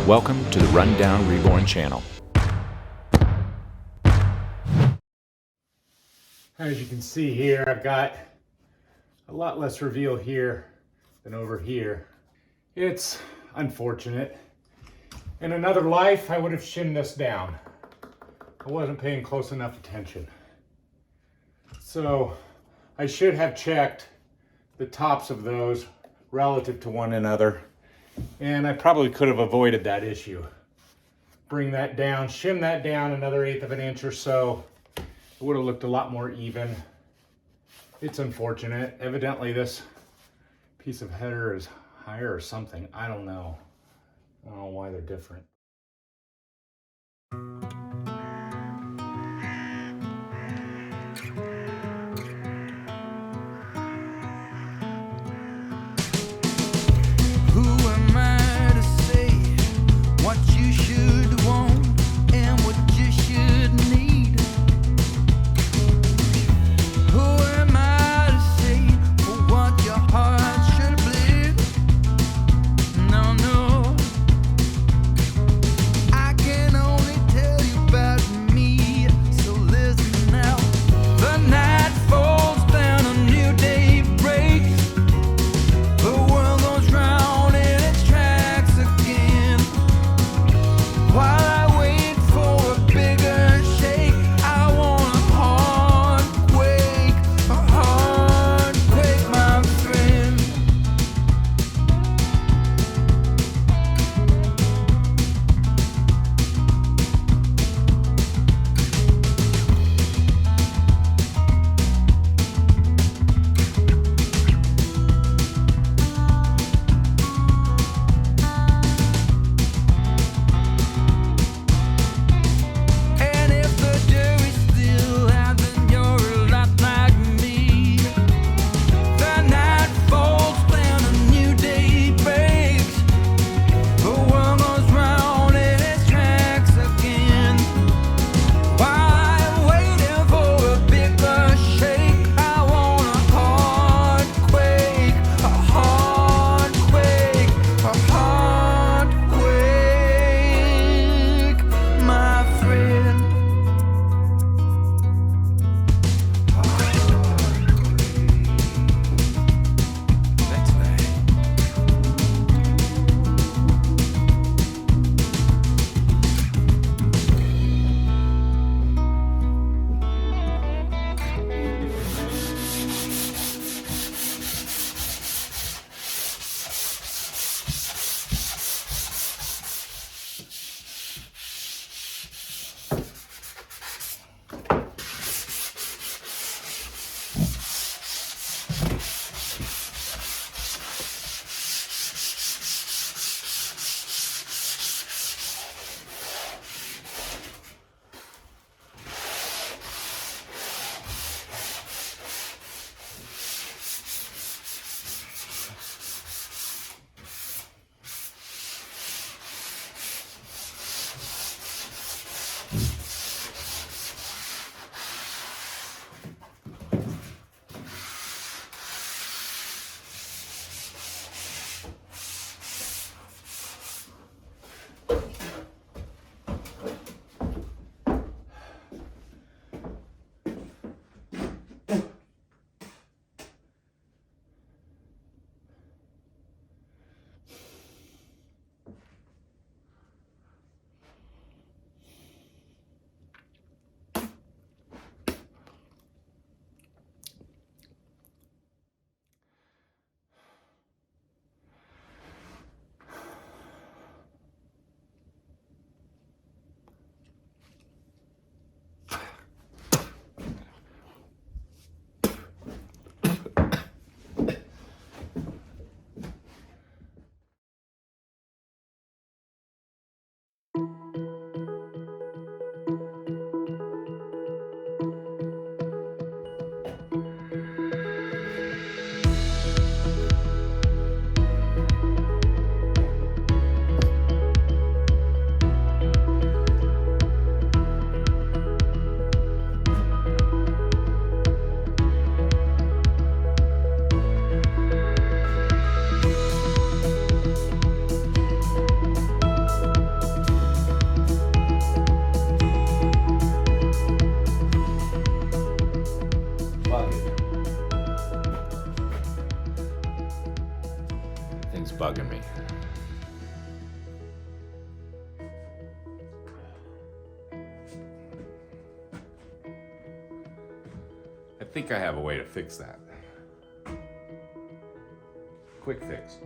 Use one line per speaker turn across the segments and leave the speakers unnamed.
Welcome to the Rundown Reborn channel.
As you can see here, I've got a lot less reveal here than over here. It's unfortunate. In another life, I would have shimmed this down. I wasn't paying close enough attention. So I should have checked the tops of those relative to one another, and I probably could have avoided that issue. Bring that down, shim that down another 1/8 of an inch or so. It would have looked a lot more even. It's unfortunate. Evidently this piece of header is higher or something. I don't know. I don't know why they're different. bugging.
That thing's bugging me. I think I have a way to fix that. Quick fix.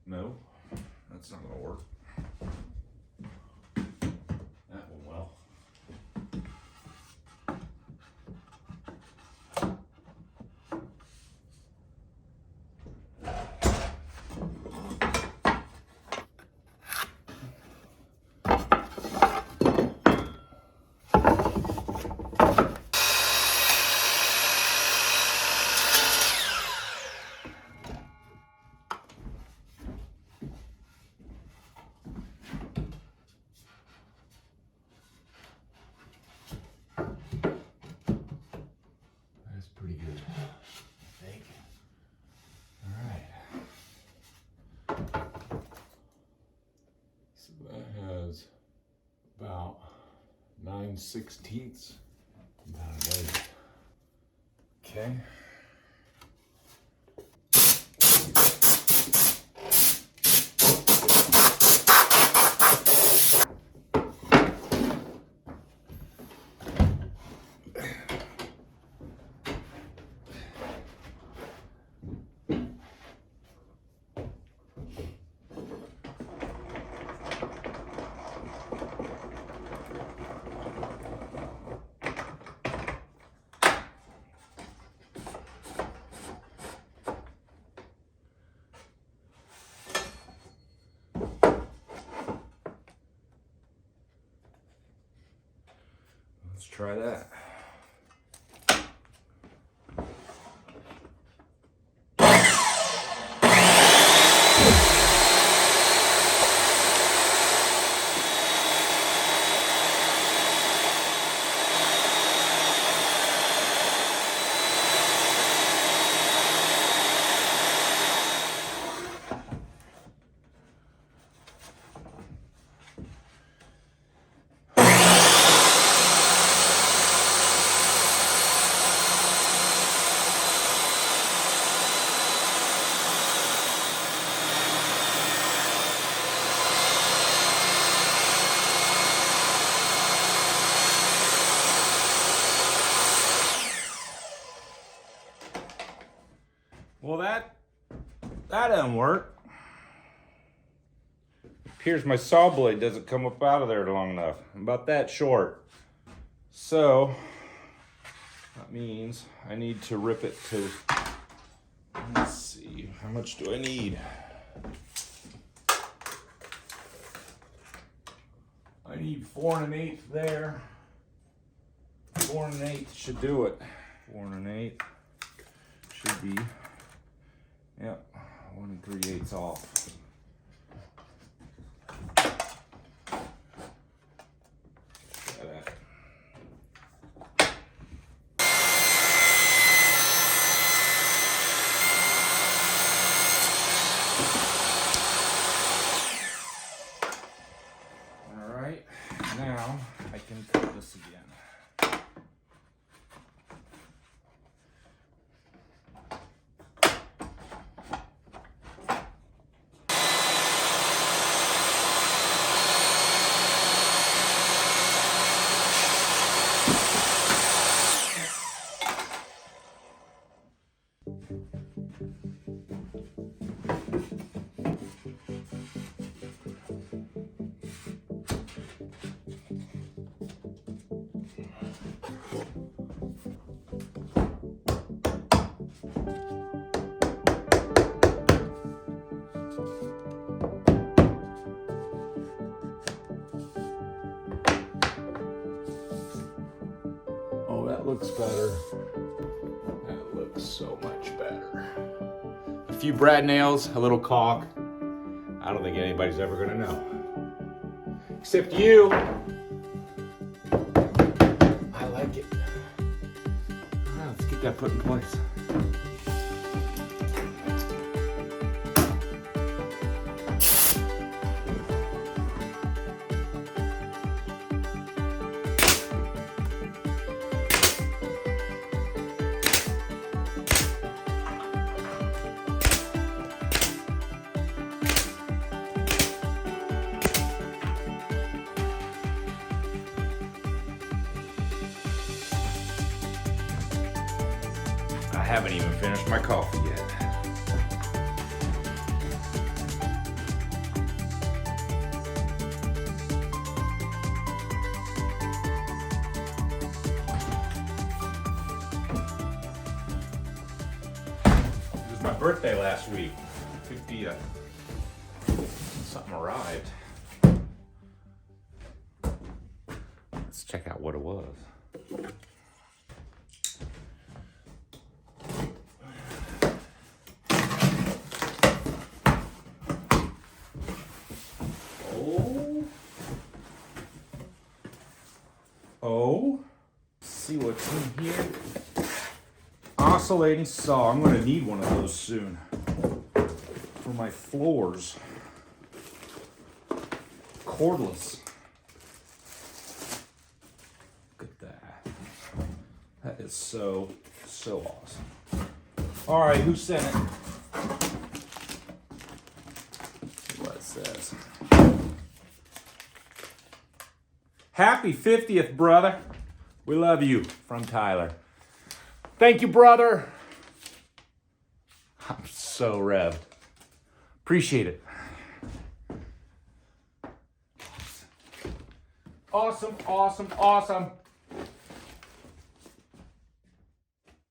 No, that's not gonna work. That one will. That's pretty good, I think. All right. So that has about 9/16. About a day. Okay. Let's try that. Well, that doesn't work. Appears my saw blade doesn't come up out of there long enough. I'm about that short. So that means I need to rip it to, let's see, how much do I need? I need 4 1/8 there. 4 1/8 should do it. 4 1/8 should be, yep, 1 3/8 off. Try that. All right, now I can cut this again.
looks better. That looks so much better. A few brad nails, a little caulk. I don't think anybody's ever gonna know. Except you. I like it. All right, let's get that put in place.
I haven't even finished my coffee yet. It was my birthday last week. 50th. Something arrived. Let's check out what it was. Oh, see what's in here. Oscillating saw. I'm gonna need one of those soon for my floors. Cordless. Look at that. That is so awesome. All right, who sent it? See what it says. Happy 50th, brother. We love you. From Tyler.
Thank you, brother.
I'm so revved. Appreciate it.
Awesome, awesome, awesome.